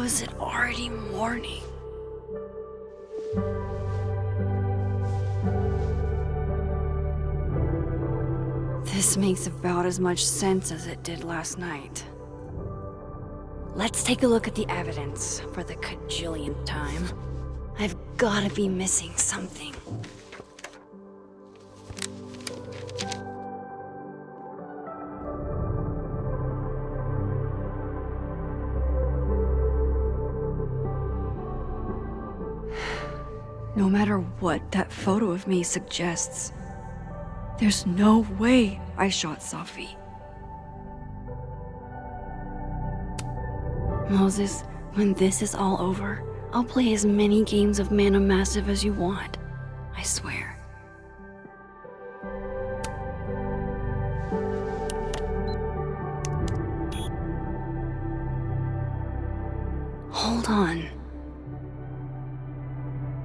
is it already morning? This makes about as much sense as it did last night. Let's take a look at the evidence for the cajillionth time. I've gotta be missing something. No matter what that photo of me suggests, there's no way I shot Safi. Moses, when this is all over, I'll play as many games of Mana Massive as you want. I swear. Hold on.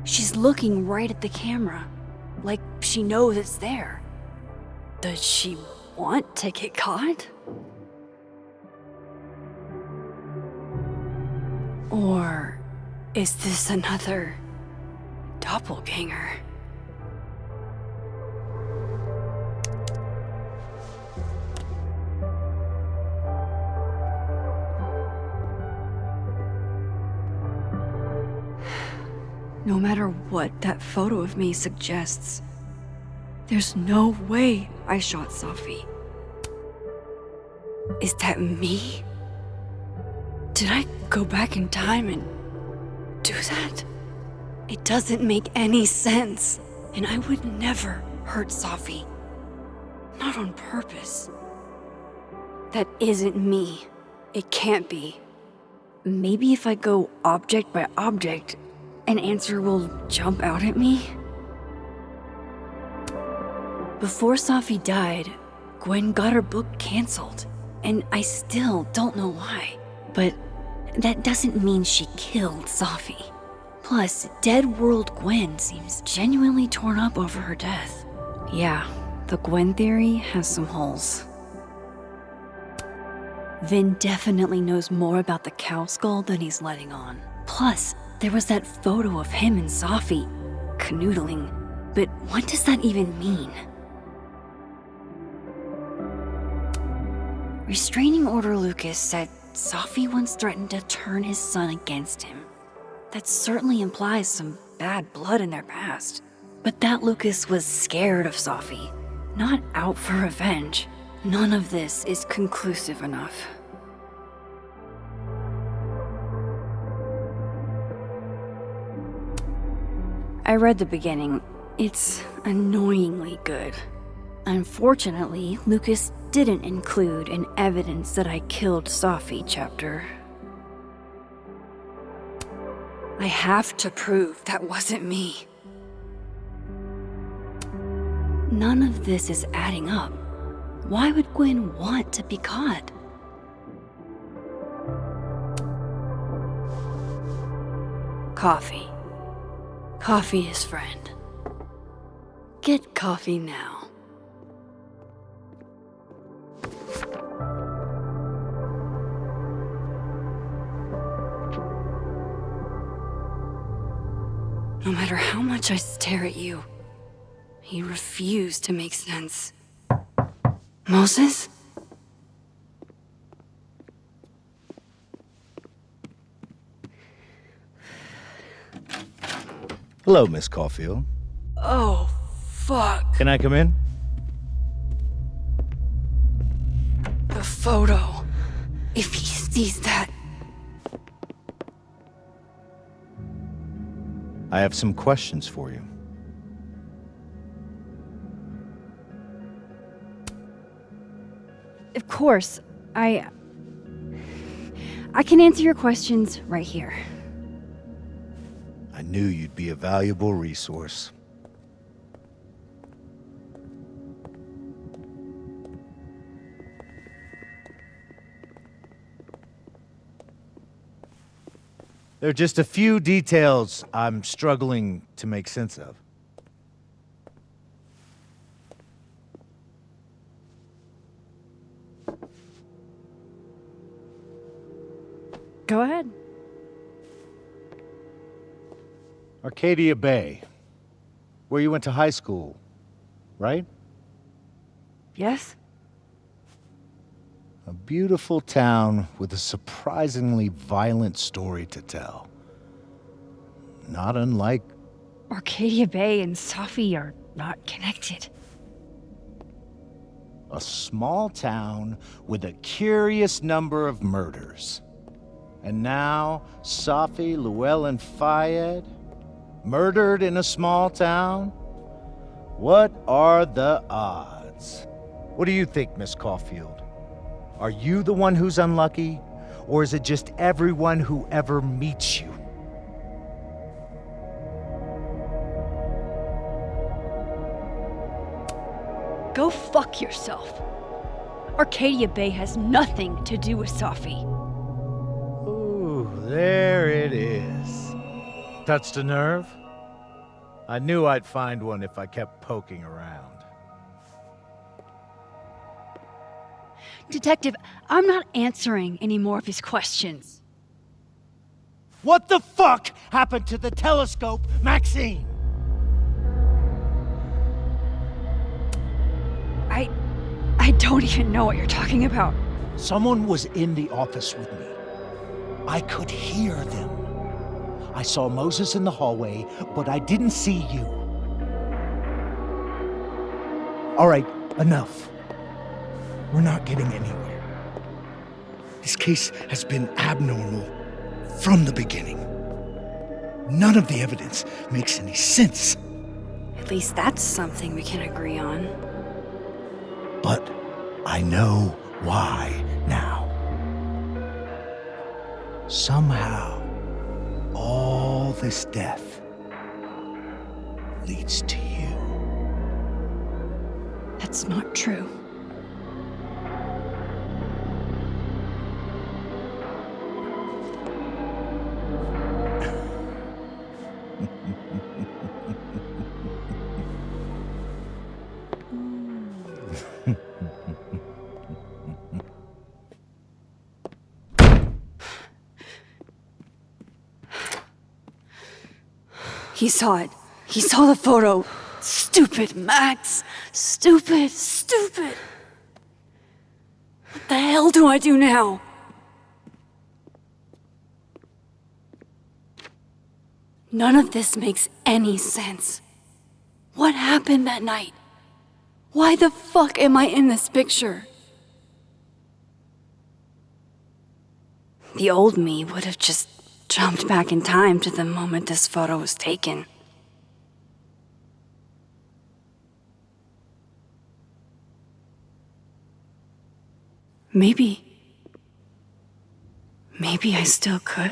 She's looking right at the camera, like she knows it's there. Does she want to get caught? Or is this another doppelganger? No matter what that photo of me suggests, there's no way I shot Safi. Is that me? Did I go back in time and do that? It doesn't make any sense, and I would never hurt Safi. Not on purpose. That isn't me. It can't be. Maybe if I go object by object, an answer will jump out at me? Before Safi died, Gwen got her book canceled, and I still don't know why. But that doesn't mean she killed Safi. Plus, Dead World Gwen seems genuinely torn up over her death. Yeah, the Gwen theory has some holes. Vin definitely knows more about the cow skull than he's letting on. Plus, there was that photo of him and Safi canoodling. But what does that even mean? Restraining Order Lucas said Safi once threatened to turn his son against him. That certainly implies some bad blood in their past. But that Lucas was scared of Safi, not out for revenge. None of this is conclusive enough. I read the beginning. It's annoyingly good. Unfortunately, Lucas didn't include an evidence that I killed Safi chapter. I have to prove that wasn't me. None of this is adding up. Why would Gwen want to be caught? Coffee. Coffee is friend. Get coffee now. No matter how much I stare at you, you refuse to make sense. Moses? Hello, Miss Caulfield. Oh, fuck. Can I come in? The photo. If he sees that... I have some questions for you. Of course, I can answer your questions right here. I knew you'd be a valuable resource. There are just a few details I'm struggling to make sense of. Go ahead. Arcadia Bay, where you went to high school, right? Yes? A beautiful town with a surprisingly violent story to tell. Not unlike... Arcadia Bay and Safi are not connected. a small town with a curious number of murders. And now, Safi, Llewellyn Fayed, murdered in a small town? What are the odds? What do you think, Miss Caulfield? Are you the one who's unlucky? Or is it just everyone who ever meets you? Go fuck yourself. Arcadia Bay has nothing to do with Safi. Ooh, there it is. Touched a nerve? I knew I'd find one if I kept poking around. Detective, I'm not answering any more of his questions. What the fuck happened to the telescope, Maxine? I don't even know what you're talking about. Someone was in the office with me. I could hear them. I saw Moses in the hallway, but I didn't see you. All right, enough. We're not getting anywhere. This case has been abnormal from the beginning. None of the evidence makes any sense. At least that's something we can agree on. But I know why now. Somehow, all this death leads to you. That's not true. He saw it. He saw the photo. Stupid, Max. Stupid, stupid. What the hell do I do now? None of this makes any sense. What happened that night? Why the fuck am I in this picture? The old me would have just jumped back in time to the moment this photo was taken. Maybe I still could.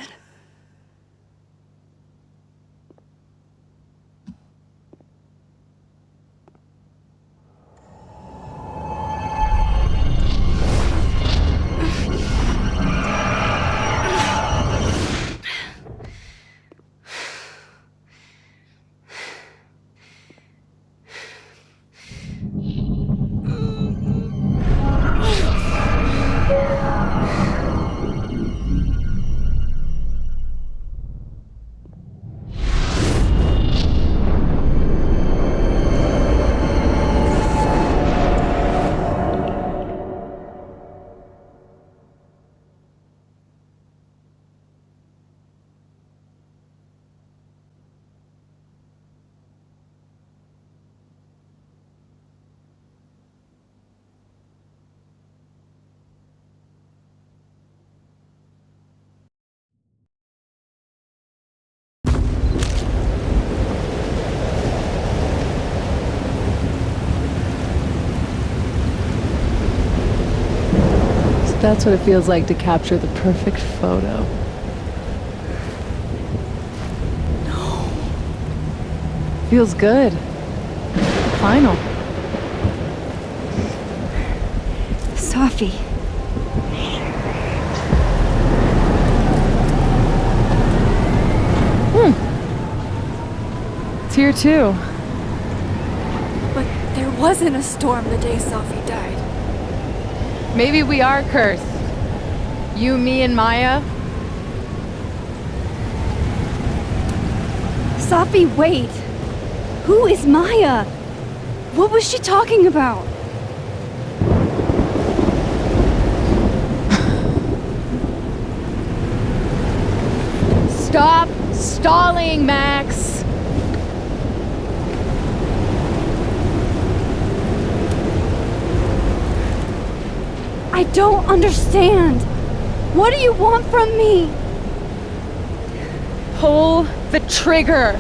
That's what it feels like to capture the perfect photo. No. Feels good. Final. Safi. It's here too. But there wasn't a storm the day Safi died. Maybe we are cursed. You, me, and Maya. Safi, wait! Who is Maya? What was she talking about? Stop stalling, Max! I don't understand. What do you want from me? Pull the trigger!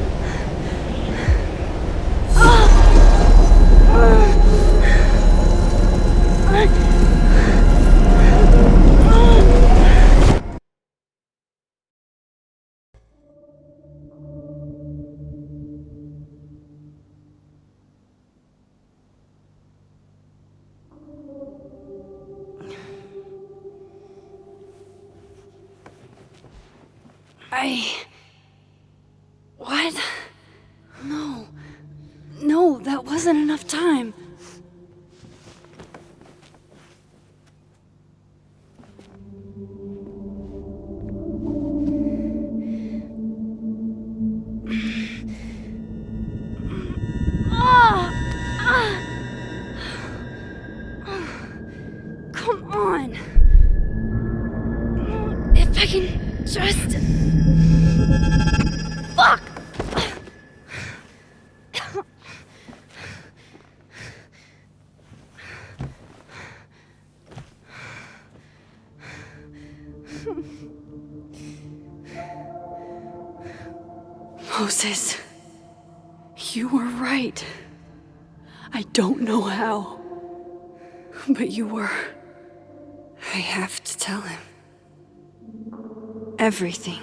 What? No. No, that wasn't enough time. Come on. If I can just... Fuck! Moses, you were right. I don't know how, but you were. I have to tell him. Everything.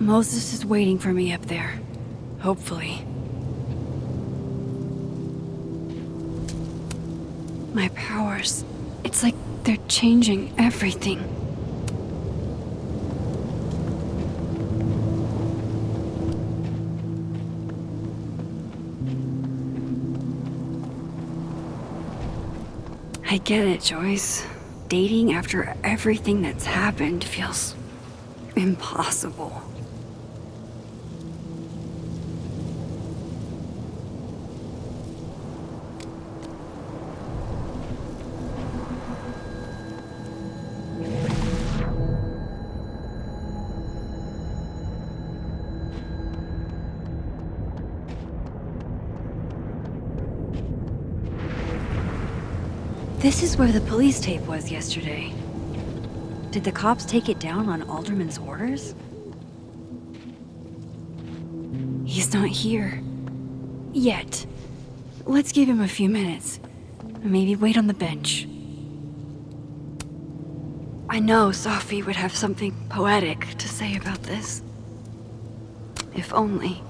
Moses is waiting for me up there. Hopefully. My powers. It's like they're changing everything. I get it, Joyce. Dating after everything that's happened feels impossible. This is where the police tape was yesterday. Did the cops take it down on Alderman's orders? He's not here. Yet. Let's give him a few minutes. Maybe wait on the bench. I know Safi would have something poetic to say about this. If only.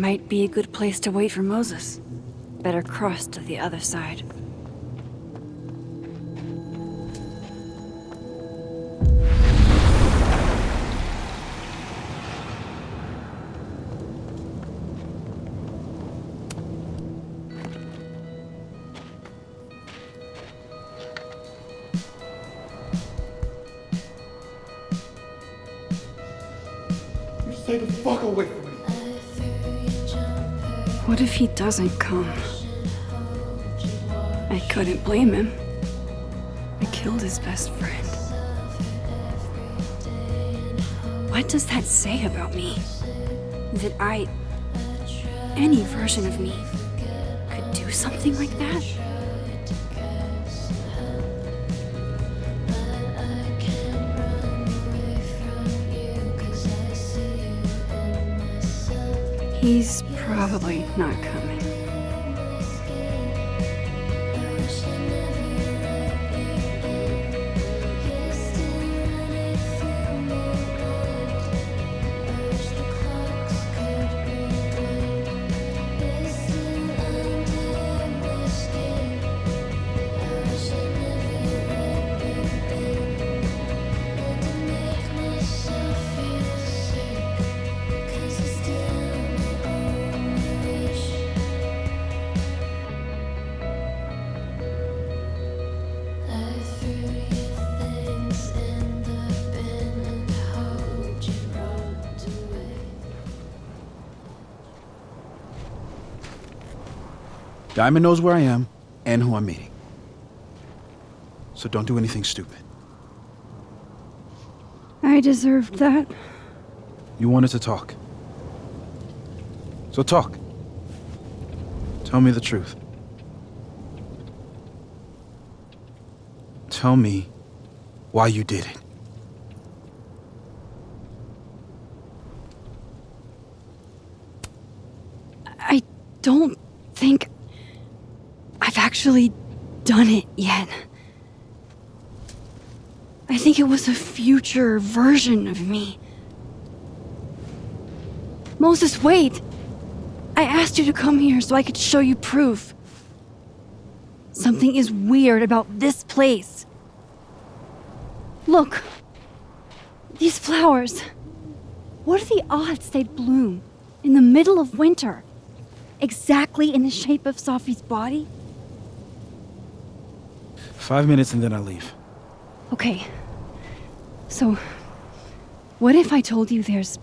Might be a good place to wait for Moses. Better cross to the other side. Stay the fuck away from me. What if he doesn't come? I couldn't blame him. I killed his best friend. What does that say about me? That any version of me, could do something like that? He's probably not coming. Diamond knows where I am and who I'm meeting. So don't do anything stupid. I deserved that. You wanted to talk. So talk. Tell me the truth. Tell me why you did it. I don't think I've actually done it yet. I think it was a future version of me. Moses, wait! I asked you to come here so I could show you proof. Something is weird about this place. Look. These flowers. What are the odds they'd bloom in the middle of winter? Exactly in the shape of Safi's body? 5 minutes and then I leave. Okay. So, what if I told you there's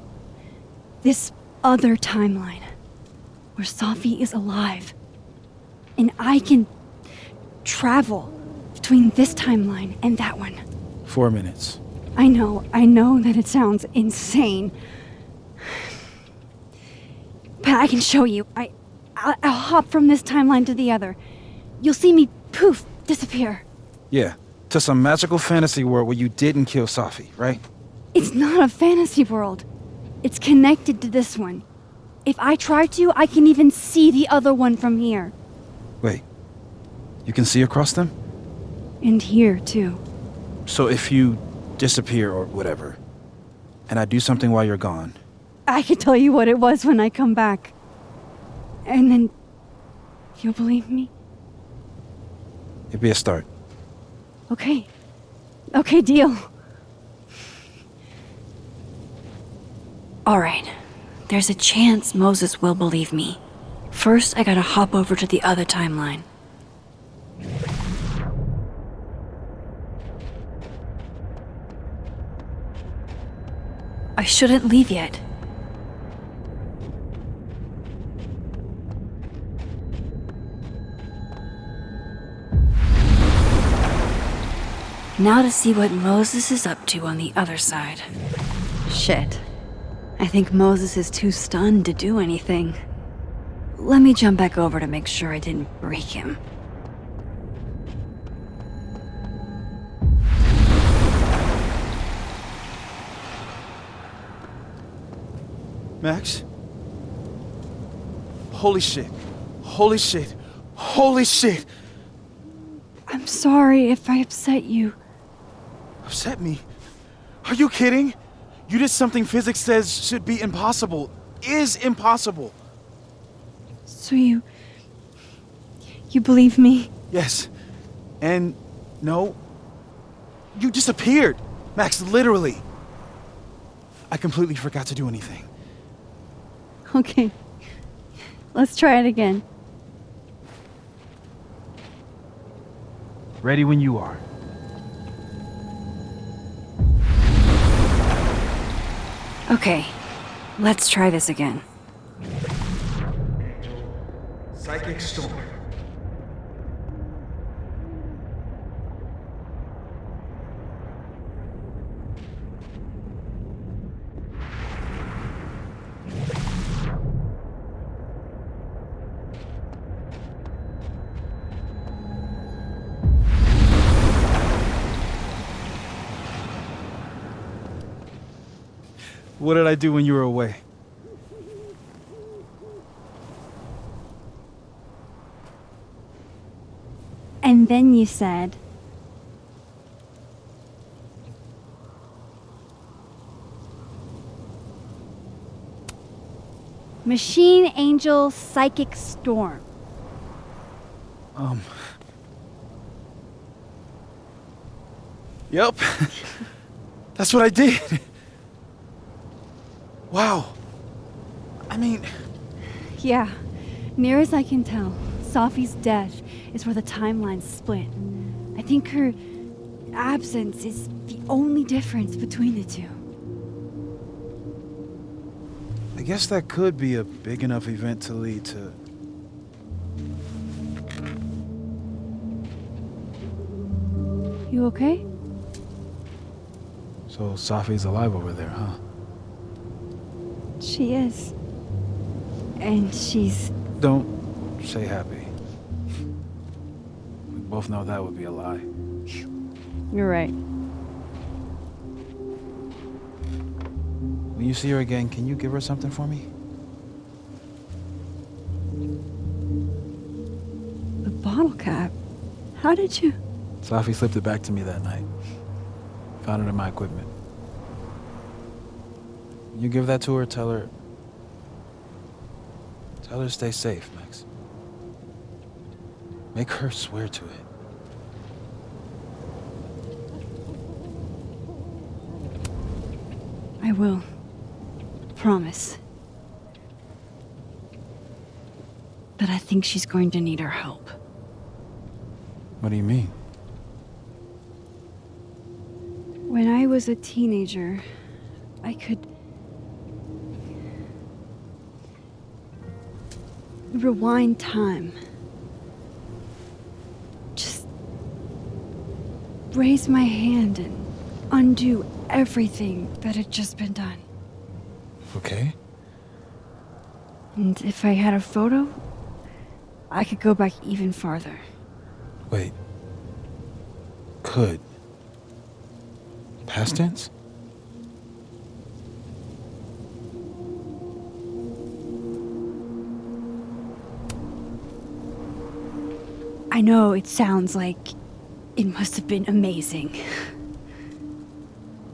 this other timeline where Safi is alive and I can travel between this timeline and that one? 4 minutes. I know that it sounds insane. But I can show you. I'll hop from this timeline to the other. You'll see me, poof, disappear. Yeah, to some magical fantasy world where you didn't kill Safi, right? It's not a fantasy world. It's connected to this one. If I try to, I can even see the other one from here. Wait, you can see across them? And here, too. So if you disappear or whatever, and I do something while you're gone... I can tell you what it was when I come back. And then... you'll believe me? It'd be a start. Okay. Okay, deal. All right. There's a chance Moses will believe me. First, I gotta hop over to the other timeline. I shouldn't leave yet. Now to see what Moses is up to on the other side. Shit. I think Moses is too stunned to do anything. Let me jump back over to make sure I didn't break him. Max? Holy shit. Holy shit. Holy shit! I'm sorry if I upset you. Upset me? Are you kidding? You did something physics says should be impossible. Is impossible. So you believe me? Yes. And no. You disappeared. Max, literally. I completely forgot to do anything. Okay. Let's try it again. Ready when you are. Okay. Let's try this again. Psychic storm. What did I do when you were away? And then you said, Machine Angel Psychic Storm. Yep. That's what I did. Wow. I mean... Yeah, near as I can tell, Safi's death is where the timelines split. I think her absence is the only difference between the two. I guess that could be a big enough event to lead to... You okay? So Safi's alive over there, huh? She is. And she's... Don't say happy. We both know that would be a lie. You're right. When you see her again, can you give her something for me? The bottle cap? How did you... Safi slipped it back to me that night. Found it in my equipment. When you give that to her, tell her to stay safe, Max. Make her swear to it. I will. Promise. But I think she's going to need our help. What do you mean? When I was a teenager, I could rewind time. Just raise my hand and undo everything that had just been done. Okay. And if I had a photo, I could go back even farther. Wait. Could. Past tense? I know it sounds like it must have been amazing.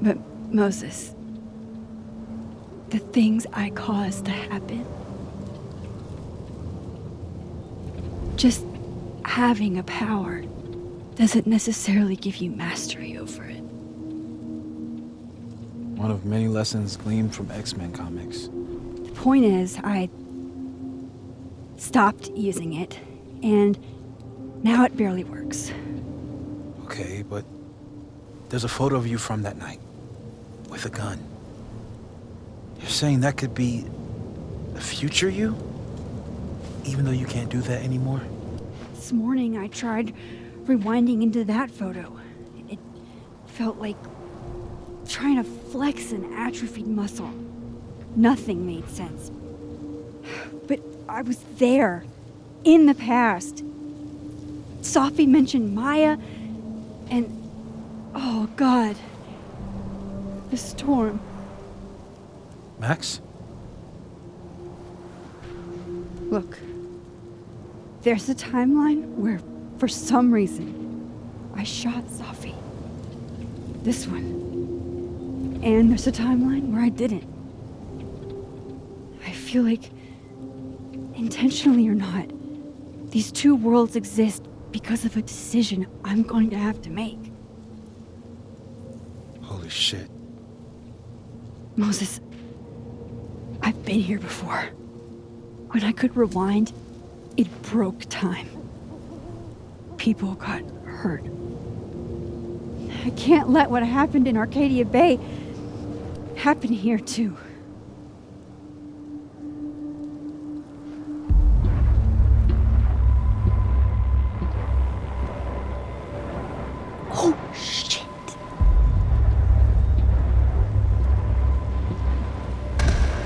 But Moses, the things I caused to happen, just having a power doesn't necessarily give you mastery over it. One of many lessons gleaned from X-Men comics. The point is, I stopped using it, and now it barely works. Okay, but there's a photo of you from that night. With a gun. You're saying that could be a future you? Even though you can't do that anymore? This morning I tried rewinding into that photo. It felt like trying to flex an atrophied muscle. Nothing made sense. But I was there, in the past. Safi mentioned Maya, and oh God, the storm. Max? Look, there's a timeline where, for some reason, I shot Safi. This one. And there's a timeline where I didn't. I feel like Intentionally or not, these two worlds exist because of a decision I'm going to have to make. Holy shit. Moses, I've been here before. When I could rewind, it broke time. People got hurt. I can't let what happened in Arcadia Bay happen here too. Oh, shit.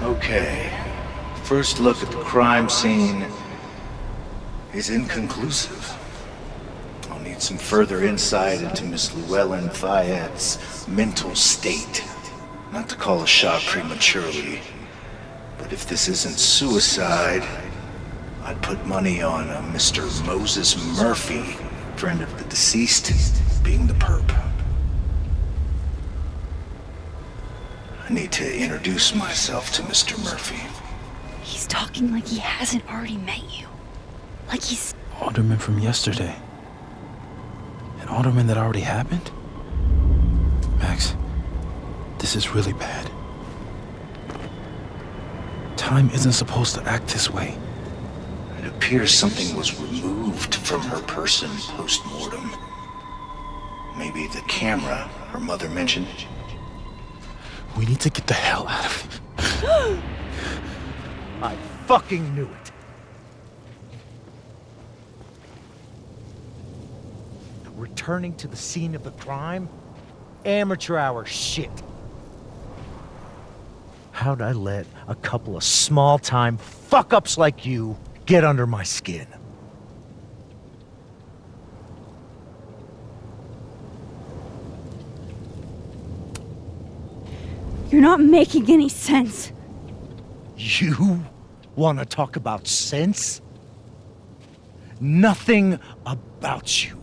Okay. First look at the crime scene is inconclusive. I'll need some further insight into Miss Llewellyn Fayette's mental state. Not to call a shot prematurely, but if this isn't suicide, I'd put money on a Mr. Moses Murphy, friend of the deceased, being the perp. I need to introduce myself to Mr. Murphy. He's talking like he hasn't already met you. Like he's... Alderman from yesterday. An alderman that already happened? Max, this is really bad. Time isn't supposed to act this way. It appears something was removed from her person post-mortem. Maybe the camera her mother mentioned. We need to get the hell out of here. I fucking knew it. Returning to the scene of the crime? Amateur hour shit. How'd I let a couple of small-time fuck-ups like you get under my skin? You're not making any sense. You want to talk about sense? Nothing about you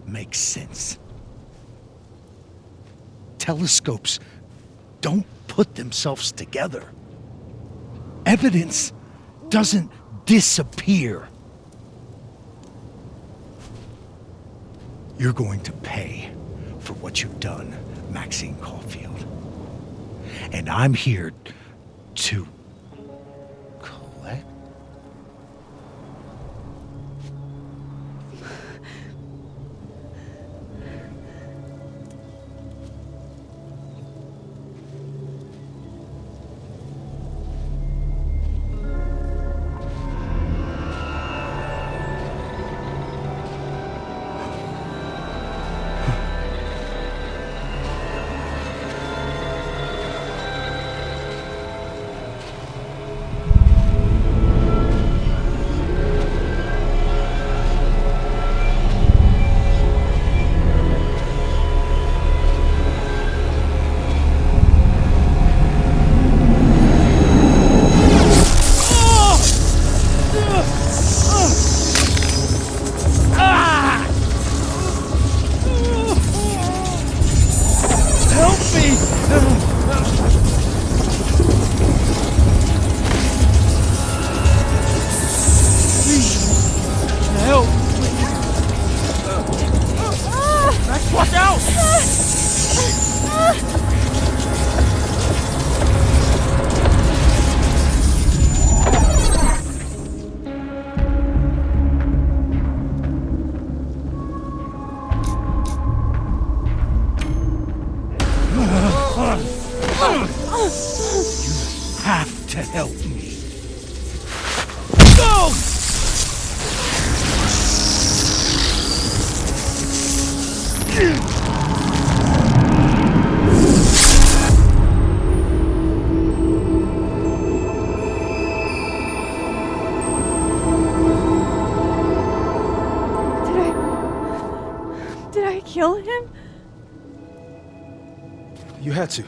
makes sense. Telescopes don't put themselves together. Evidence doesn't disappear. You're going to pay for what you've done, Maxine Caulfield. And I'm here to collect. To help me. Go! Did I kill him? You had to.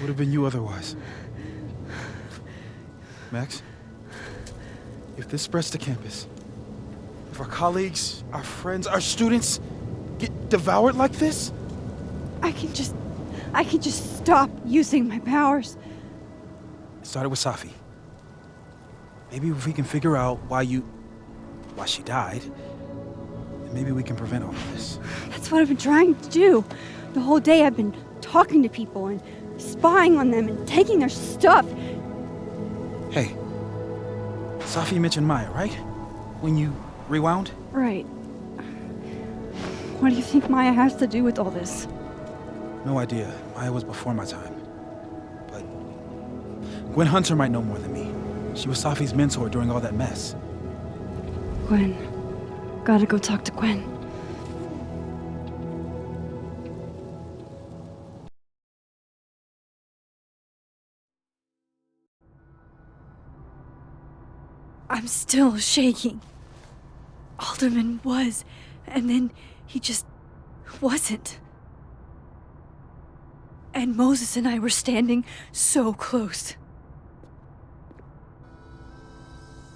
Would have been you otherwise. Max, if this spreads to campus, if our colleagues, our friends, our students get devoured like this, I can just stop using my powers. it started with Safi. Maybe if we can figure out why she died, maybe we can prevent all of this. That's what I've been trying to do. The whole day I've been talking to people and spying on them and taking their stuff. Hey, Safi mentioned Maya, right? When you rewound? Right. What do you think Maya has to do with all this? No idea. Maya was before my time. But Gwen Hunter might know more than me. She was Safi's mentor during all that mess. Gwen. Gotta go talk to Gwen. I'm still shaking. Alderman was, and then he just wasn't. And Moses and I were standing so close.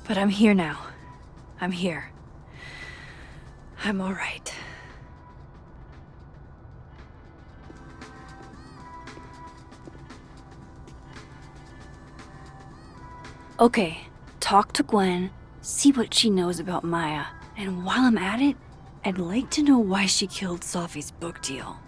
But I'm here now. I'm here. I'm all right. Okay, talk to Gwen, see what she knows about Maya, and while I'm at it, I'd like to know why she killed Safi's book deal.